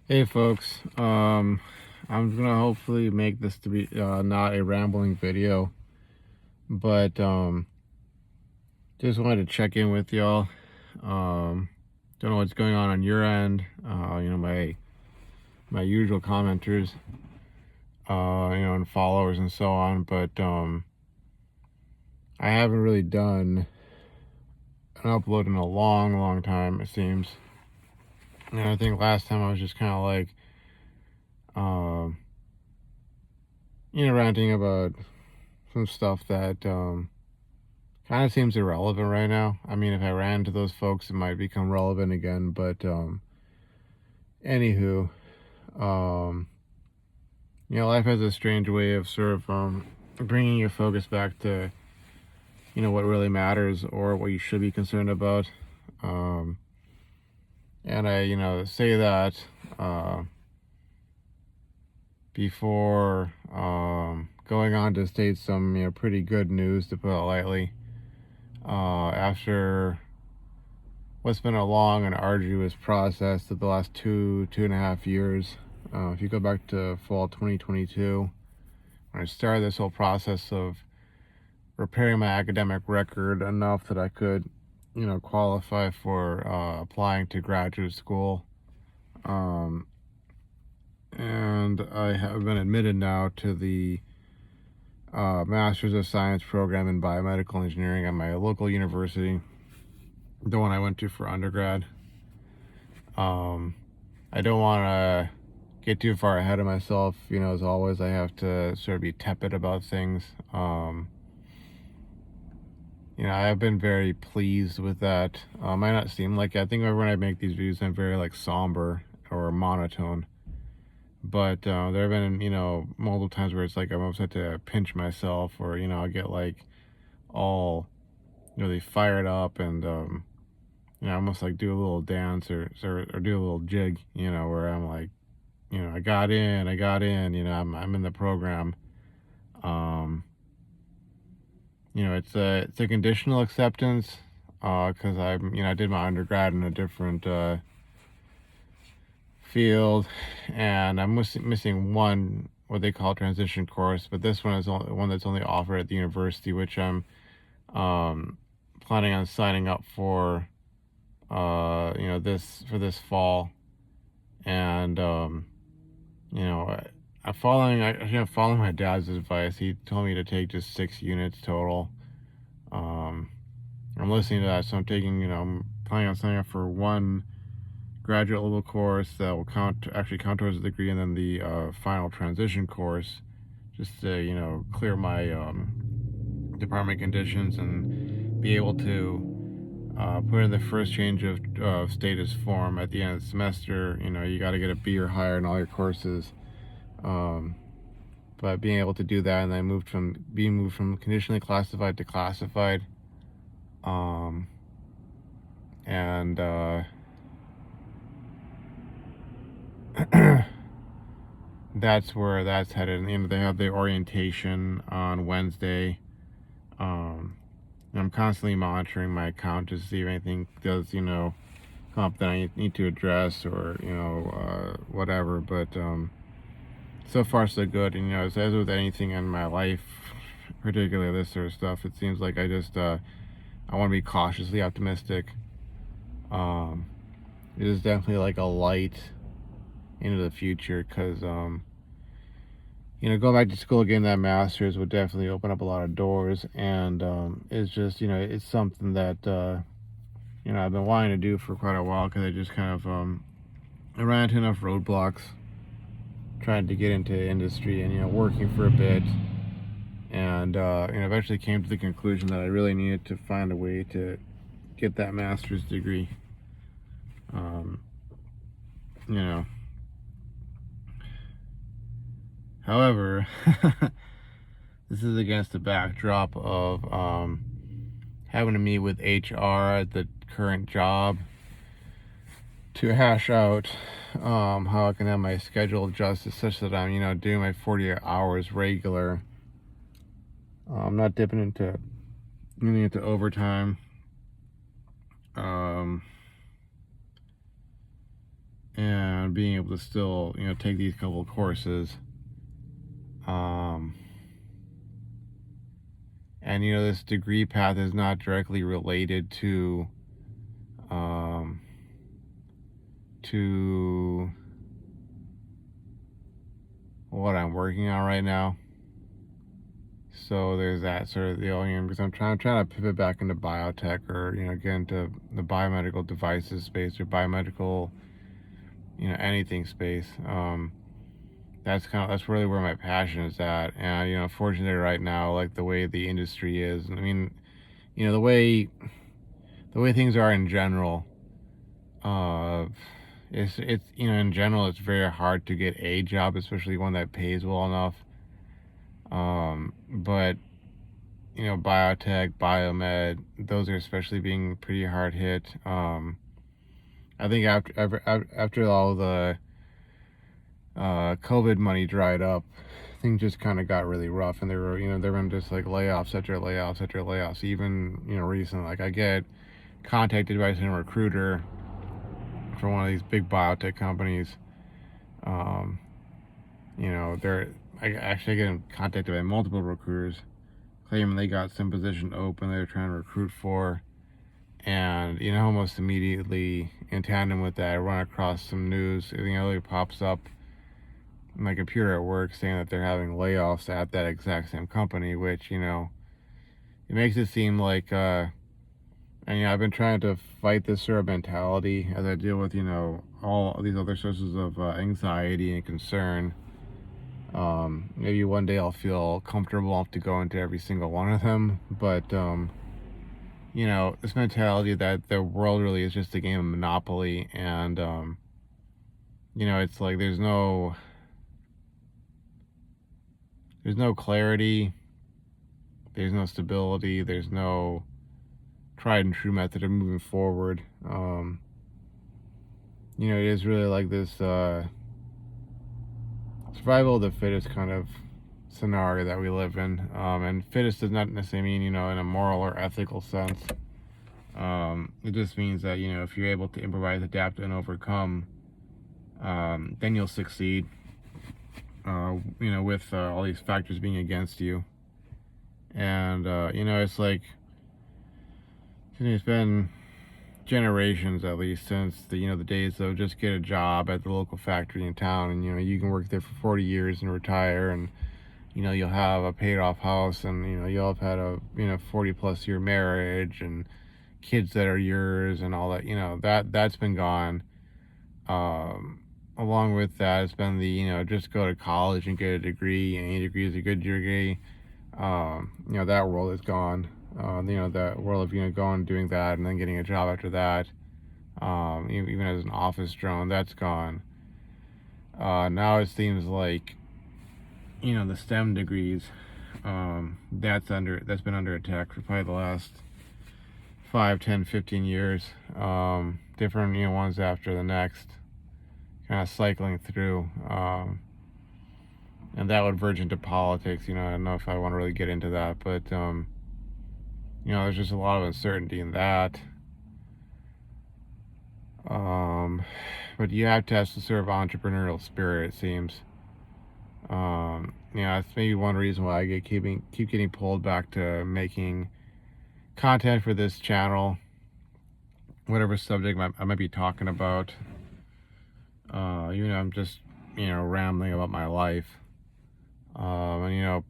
Hey folks, I'm gonna hopefully make this to be not a rambling video, but just wanted to check in with y'all. Don't know what's going on your end. My usual commenters, and followers and so on, but I haven't really done an upload in a long time, it seems. And I think last time I was just kind of like, um, ranting about some stuff that kind of seems irrelevant right now. I mean, if I ran into those folks, it might become relevant again. But anywho, um, life has a strange way of sort of bringing your focus back to what really matters or what you should be concerned about. Um, and I say that uh, before going on to state some pretty good news, to put it lightly. After what's been a long and arduous process of the last two and a half years. If you go back to fall 2022, when I started this whole process of repairing my academic record enough that I could, qualify for applying to graduate school. And I have been admitted now to the Master's of Science program in Biomedical Engineering at my local university, the one I went to for undergrad. I don't want to get too far ahead of myself. As always, I have to sort of be tepid about things. I've been very pleased with that. Might not seem like it. I think when I make these videos, I'm very like somber or monotone. But there have been, multiple times where it's like I'm upset to pinch myself, or I get like all really fired up and almost like do a little dance or do a little jig, where I'm like, I got in, I'm in the program. Um, it's a conditional acceptance, because I did my undergrad in a different field, and I'm missing one what they call transition course, but this one is one that's only offered at the university, which I'm planning on signing up for, this fall. And following my dad's advice. He told me to take just 6 units total. Um, I'm listening to that, so I'm planning on signing up for one graduate level course that will count towards the degree, and then the final transition course, just to clear my department conditions and be able to put in the first change of status form at the end of the semester. You got to get a B or higher in all your courses. But being able to do that, and then being moved from conditionally classified to classified, and that's where that's headed. And they have the orientation on Wednesday. And I'm constantly monitoring my account to see if anything does, come up that I need to address, or whatever. But so far so good. And as with anything in my life, particularly this sort of stuff, it seems like I just I want to be cautiously optimistic. It is definitely like a light into the future, because going back to school, getting that master's would definitely open up a lot of doors, and it's just it's something that I've been wanting to do for quite a while, because I just kind of I ran into enough roadblocks trying to get into industry and working for a bit, and eventually came to the conclusion that I really needed to find a way to get that master's degree. um, you know However, this is against the backdrop of having to meet with HR at the current job to hash out how I can have my schedule adjusted such that I'm, doing my 40 hours regular. I'm not dipping into overtime. And being able to still, take these couple of courses. And, this degree path is not directly related um, to what I'm working on right now. So there's that sort of deal, because I'm trying to pivot back into biotech, or, get into the biomedical devices space, or biomedical, anything space. That's really where my passion is at. And, fortunately right now, like the way the industry is, I mean, the way things are in general, it's in general, it's very hard to get a job, especially one that pays well enough. But biotech, biomed, those are especially being pretty hard hit. I think after all the COVID money dried up, things just kind of got really rough, and there were just like layoffs after layoffs after layoffs. Even recently, like I get contacted by some recruiter for one of these big biotech companies. I actually get contacted by multiple recruiters claiming they got some position open they're trying to recruit for. And, almost immediately in tandem with that, I run across some news. It pops up on my computer at work saying that they're having layoffs at that exact same company, which, it makes it seem like, and, I've been trying to fight this sort of mentality as I deal with, all these other sources of anxiety and concern. Maybe one day I'll feel comfortable enough to go into every single one of them, but, this mentality that the world really is just a game of Monopoly, and, it's like there's no clarity, there's no stability, there's no tried and true method of moving forward. It is really like this survival of the fittest kind of scenario that we live in. And fittest does not necessarily mean, in a moral or ethical sense. It just means that, if you're able to improvise, adapt, and overcome, then you'll succeed, with all these factors being against you. And, it's like, it's been generations at least since the days of just get a job at the local factory in town, and you can work there for 40 years and retire, and you'll have a paid off house, and you'll have had a 40 plus year marriage and kids that are yours and all that. That's been gone. Along with that, it's been the just go to college and get a degree, and a degree is a good degree. That world is gone. That world of going and doing that and then getting a job after that, even as an office drone, that's gone. Now it seems like the STEM degrees, that's been under attack for probably the last 5, 10, 15 years. Different ones after the next, kind of cycling through. And that would verge into politics. I don't know if I want to really get into that, but there's just a lot of uncertainty in that. But you have to have some sort of entrepreneurial spirit, it seems. It's maybe one reason why I keep getting pulled back to making content for this channel, whatever subject I might be talking about. I'm just, rambling about my life. And,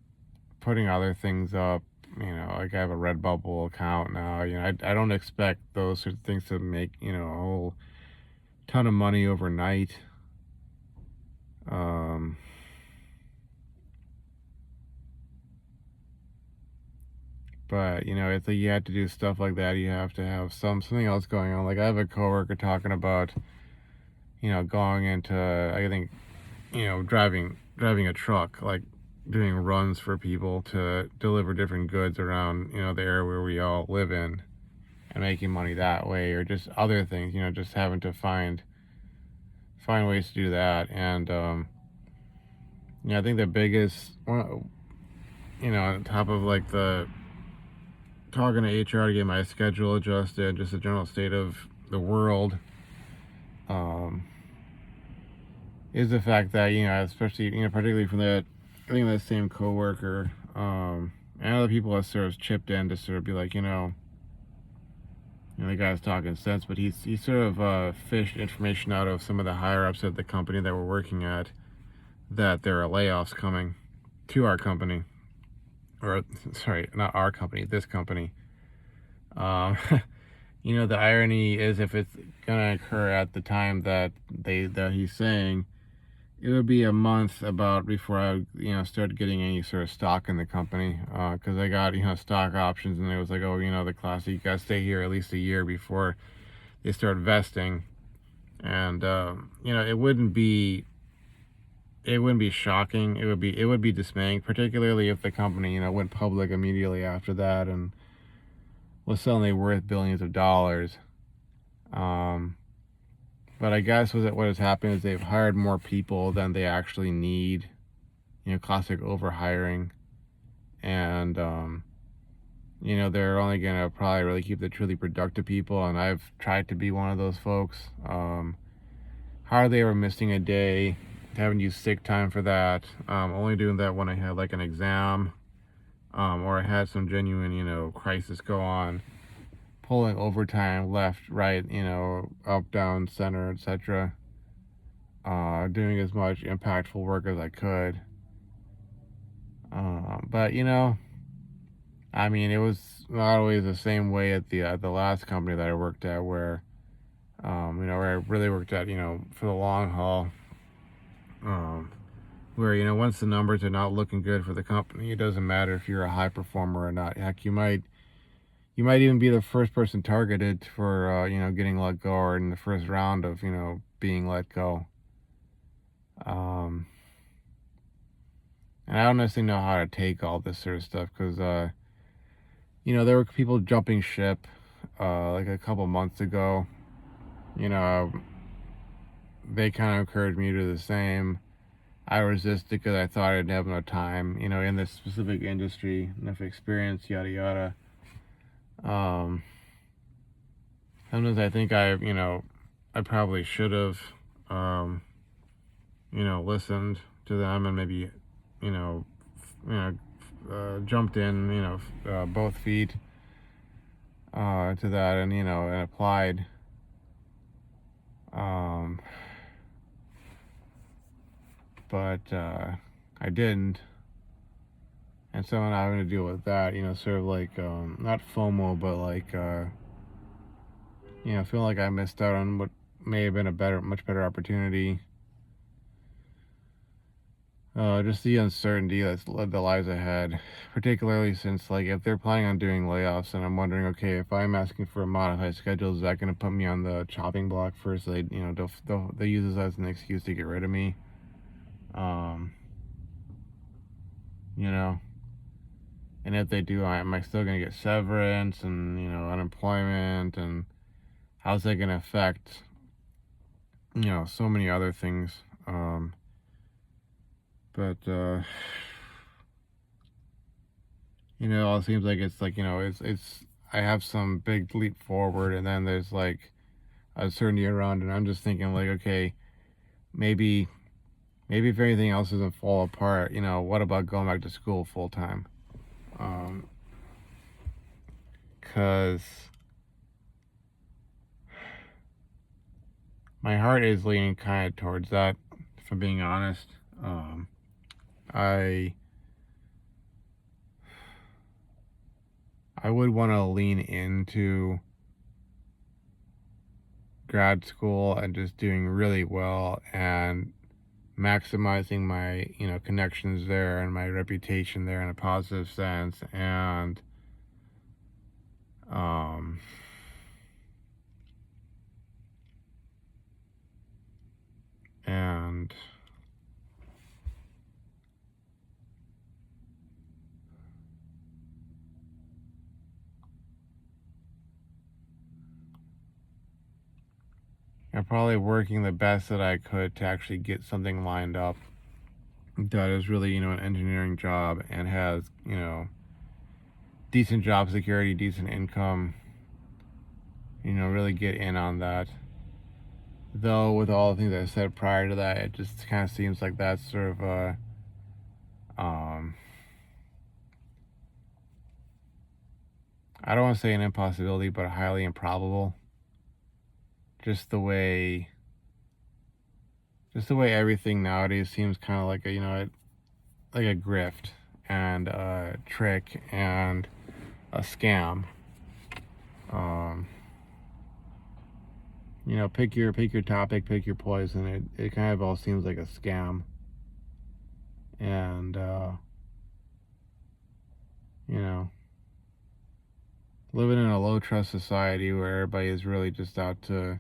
putting other things up, like I have a Redbubble account now. I don't expect those sorts of things to make, a whole ton of money overnight. But it's like you have to do stuff like that. You have to have something else going on. Like I have a coworker talking about, going into, I think, driving a truck, like doing runs for people to deliver different goods around, the area where we all live in, and making money that way, or just other things, just having to find ways to do that. And, I think the biggest, on top of like the talking to HR to get my schedule adjusted, just the general state of the world, is the fact that, especially, particularly from that, I think that same coworker, and other people have sort of chipped in to sort of be like, the guy's talking sense, but he sort of fished information out of some of the higher ups at the company that we're working at, that there are layoffs coming to our company, or sorry, not our company, this company. Um, the irony is, if it's gonna occur at the time that he's saying, it would be a month about before I, start getting any sort of stock in the company, because I got, stock options, and it was like, oh, the classic, you gotta stay here at least a year before they start vesting, and it wouldn't be shocking. It would be dismaying, particularly if the company, went public immediately after that and was suddenly worth billions of dollars. But I guess what has happened is they've hired more people than they actually need. Classic overhiring. And, they're only going to probably really keep the truly productive people. And I've tried to be one of those folks. Hardly ever missing a day. Haven't used sick time for that. Only doing that when I had like an exam, or I had some genuine, crisis go on. Pulling overtime left, right, up, down, center, etc. Doing as much impactful work as I could. But I mean, it was not always the same way at the last company that I worked at, where where I really worked at, for the long haul. Where once the numbers are not looking good for the company, it doesn't matter if you're a high performer or not. Heck, you might even be the first person targeted for getting let go, or in the first round of being let go. And I don't necessarily know how to take all this sort of stuff, because there were people jumping ship like a couple months ago. They kind of encouraged me to do the same. I resisted because I thought I didn't have enough time, in this specific industry, enough experience, yada yada. Sometimes I think I probably should have, listened to them, and maybe, jumped in, both feet, to that, and, and applied. But I didn't. And so I'm having to deal with that, sort of like, not FOMO, but like, feeling like I missed out on what may have been a much better opportunity. Just the uncertainty that lies ahead, particularly since, like, if they're planning on doing layoffs, and I'm wondering, okay, if I'm asking for a modified schedule, is that going to put me on the chopping block first? They, they'll use this as an excuse to get rid of me. And if they do, am I still going to get severance and, unemployment, and how's that going to affect, so many other things. But it seems like it's like, it's I have some big leap forward, and then there's like uncertainty around, and I'm just thinking, like, okay, maybe if anything else doesn't fall apart, what about going back to school full time? Because my heart is leaning kind of towards that, if I'm being honest. I would want to lean into grad school and just doing really well and maximizing my connections there and my reputation there in a positive sense, and and I'm probably working the best that I could to actually get something lined up that is really, an engineering job, and has, decent job security, decent income, really get in on that. Though with all the things I said prior to that, it just kind of seems like that's sort of a um, I don't want to say an impossibility, but highly improbable. Just the way, just the way everything nowadays seems kind of like a like a grift and a trick and a scam. Um, pick your topic, pick your poison. It kind of all seems like a scam, and you know, living in a low trust society where everybody is really just out to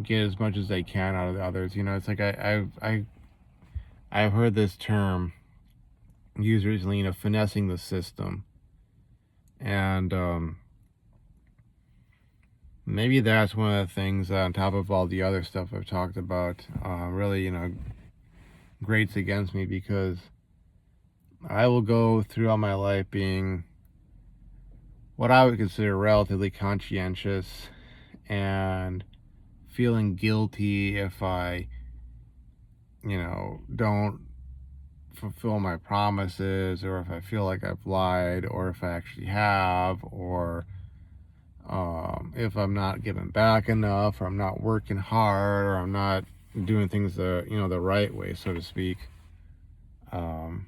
get as much as they can out of the others. It's like I've heard this term used recently. Finessing the system, and maybe that's one of the things on top of all the other stuff I've talked about. Really, grates against me because I will go throughout my life being what I would consider relatively conscientious and feeling guilty if I, don't fulfill my promises, or if I feel like I've lied, or if I actually have, or if I'm not giving back enough, or I'm not working hard, or I'm not doing things the right way, so to speak. Um,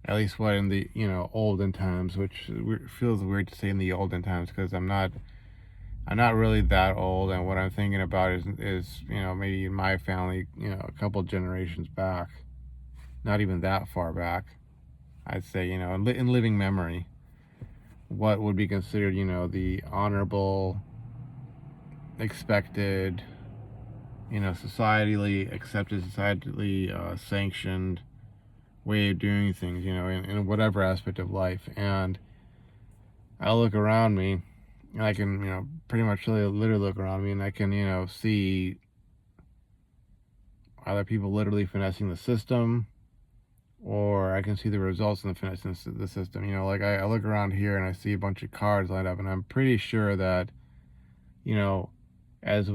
at least what in the olden times, which feels weird to say in the olden times because I'm not really that old, and what I'm thinking about is maybe my family, a couple generations back, not even that far back. I'd say in living memory, what would be considered the honorable, expected, societally accepted, societally sanctioned way of doing things, in whatever aspect of life. And I look around me, and I can, pretty much literally look around me, and I can, see either people literally finessing the system, or I can see the results in the finessing the system. Like I look around here and I see a bunch of cars lined up, and I'm pretty sure that, you know, as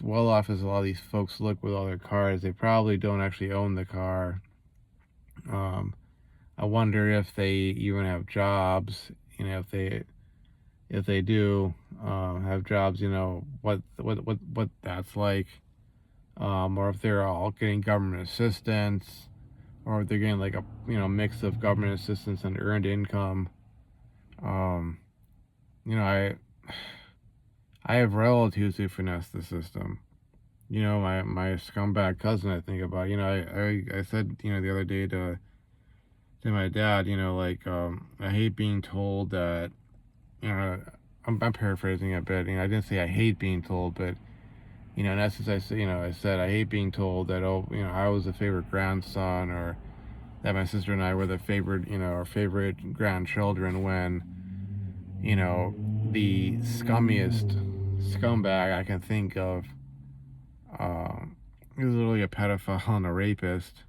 well off as a lot of these folks look with all their cars, they probably don't actually own the car. Um, I wonder if they even have jobs. If they do have jobs, what that's like, or if they're all getting government assistance, or if they're getting like a mix of government assistance and earned income. Um, you know, I have relatives who finesse the system. My scumbag cousin. I think about. I said the other day to my dad. I hate being told that. You know, I'm paraphrasing a bit. I didn't say I hate being told, but in essence, I said I hate being told that I was the favorite grandson, or that my sister and I were the favorite, our favorite grandchildren, when the scummiest scumbag I can think of, is literally a pedophile and a rapist.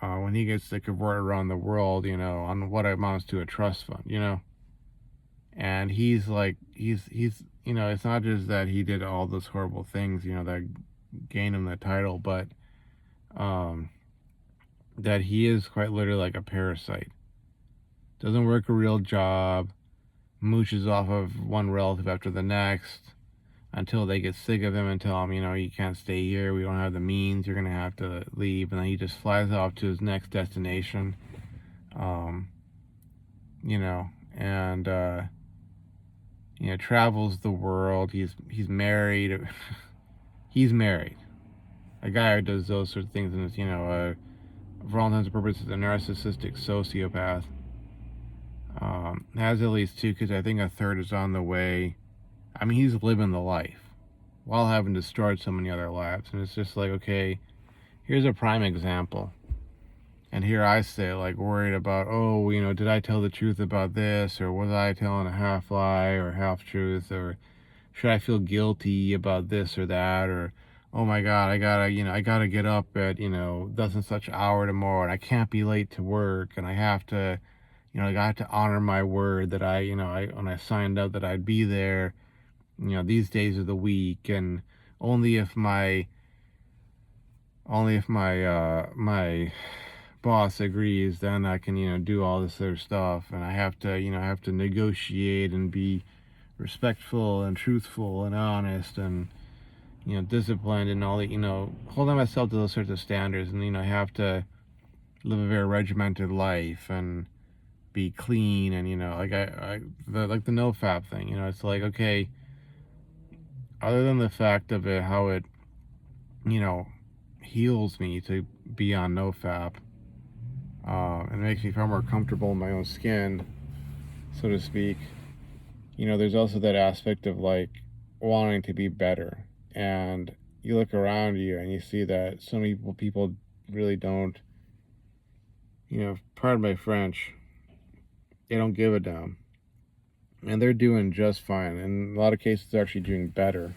When he gets to cavort around the world, on what amounts to a trust fund, and he's like, it's not just that he did all those horrible things, that gained him the title, but um, that he is quite literally like a parasite. Doesn't work a real job, mooches off of one relative after the next until they get sick of him and tell him, you can't stay here. We don't have the means. You're gonna have to leave. And then he just flies off to his next destination. Um, and travels the world. He's married. He's married. A guy who does those sorts of things and is, for all intents and purposes, a narcissistic sociopath. Has at least two kids. I think a third is on the way. I mean, he's living the life while having destroyed so many other lives. And it's just like, okay, here's a prime example. And here I sit, like, worried about, oh, did I tell the truth about this? Or was I telling a half lie or half truth? Or should I feel guilty about this or that? Or, oh my God, I gotta get up at, thus and such hour tomorrow, and I can't be late to work, and I have to, I got to honor my word that when I signed up that I'd be there, these days of the week, and only if my my boss agrees, then I can, do all this other stuff. And I have to, I have to negotiate and be respectful and truthful and honest and, disciplined and all that, holding myself to those sorts of standards. And, I have to live a very regimented life and be clean. And, like the nofap thing, it's like, okay, other than the fact of it, how it, you know, heals me to be on nofap, and makes me far more comfortable in my own skin, so to speak. There's also that aspect of like wanting to be better. And you look around you and you see that so many people really don't, pardon my French, they don't give a damn. And they're doing just fine. In a lot of cases, they're actually doing better.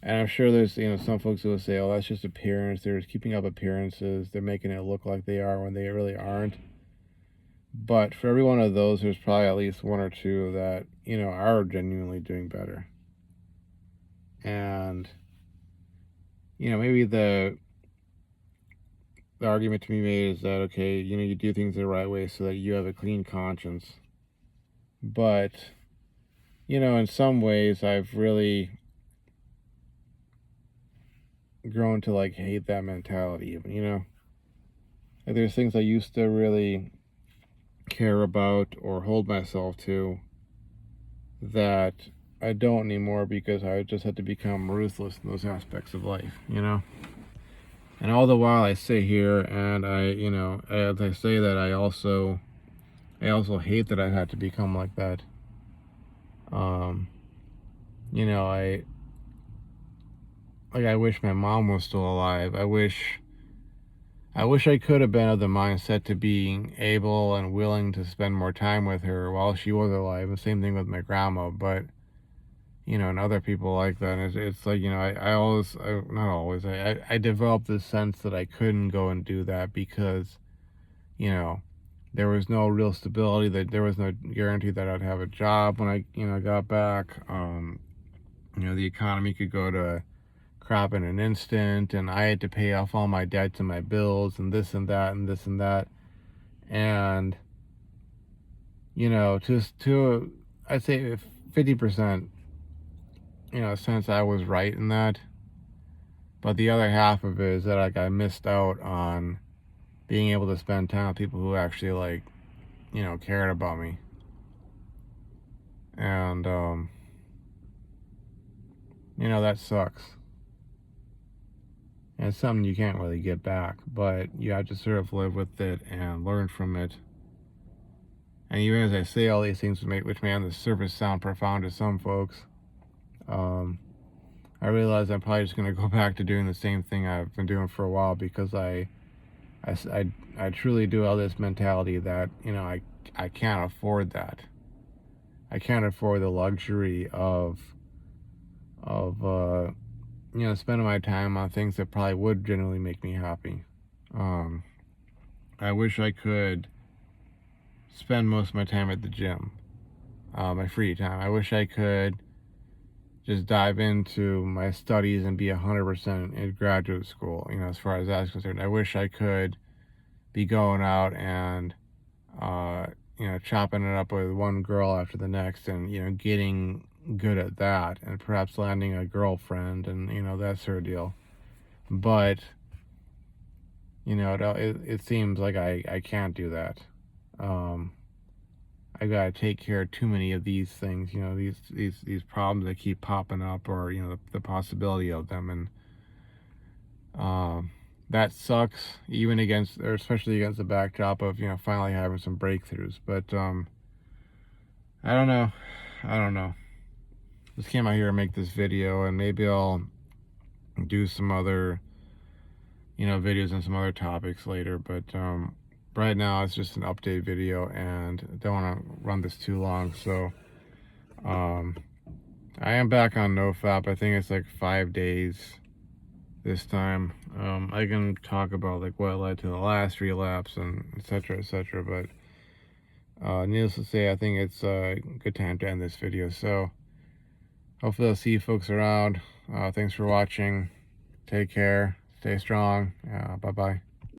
And I'm sure there's, some folks who will say, oh, that's just appearance. They're just keeping up appearances. They're making it look like they are when they really aren't. But for every one of those, there's probably at least one or two that, are genuinely doing better. And, maybe the argument to be made is that, okay, you do things the right way so that you have a clean conscience. But, in some ways, I've really grown to like hate that mentality even. Like there's things I used to really care about or hold myself to that I don't anymore because I just had to become ruthless in those aspects of life. And all the while I sit here and I, as I say that, I also hate that I had to become like that. I wish my mom was still alive. I wish I could have been of the mindset to being able and willing to spend more time with her while she was alive. The same thing with my grandma, but and other people like that. And it's like, not always, I developed this sense that I couldn't go and do that because, there was no real stability, that there was no guarantee that I'd have a job when I, got back. The economy could go to crap in an instant, and I had to pay off all my debts and my bills and this and that and this and that. And, just to, I'd say 50%, since I was right in that. But the other half of it is that like I missed out on being able to spend time with people who actually like, cared about me. And that sucks. And it's something you can't really get back, but you have to sort of live with it and learn from it. And even as I say all these things, which may on the surface sound profound to some folks, I realize I'm probably just going to go back to doing the same thing I've been doing for a while because I truly do have this mentality that, I can't afford that. I can't afford the luxury of spending my time on things that probably would generally make me happy. I wish I could spend most of my time at the gym, my free time. I wish I could just dive into my studies and be 100% in graduate school, as far as that's concerned. I wish I could be going out and, chopping it up with one girl after the next and, getting good at that and perhaps landing a girlfriend and, that sort of deal. But, it seems like I can't do that. I gotta take care of too many of these things, these problems that keep popping up, or the possibility of them, and that sucks, even against, or especially against the backdrop of finally having some breakthroughs. But I don't know. Just came out here to make this video, and maybe I'll do some other videos on some other topics later. But right now it's just an update video and I don't want to run this too long. So I am back on nofap. I think it's like 5 days this time. I can talk about like what led to the last relapse and etc. But needless to say, I think it's a good time to end this video. So hopefully I'll see you folks around. Thanks for watching. Take care. Stay strong. Bye-bye.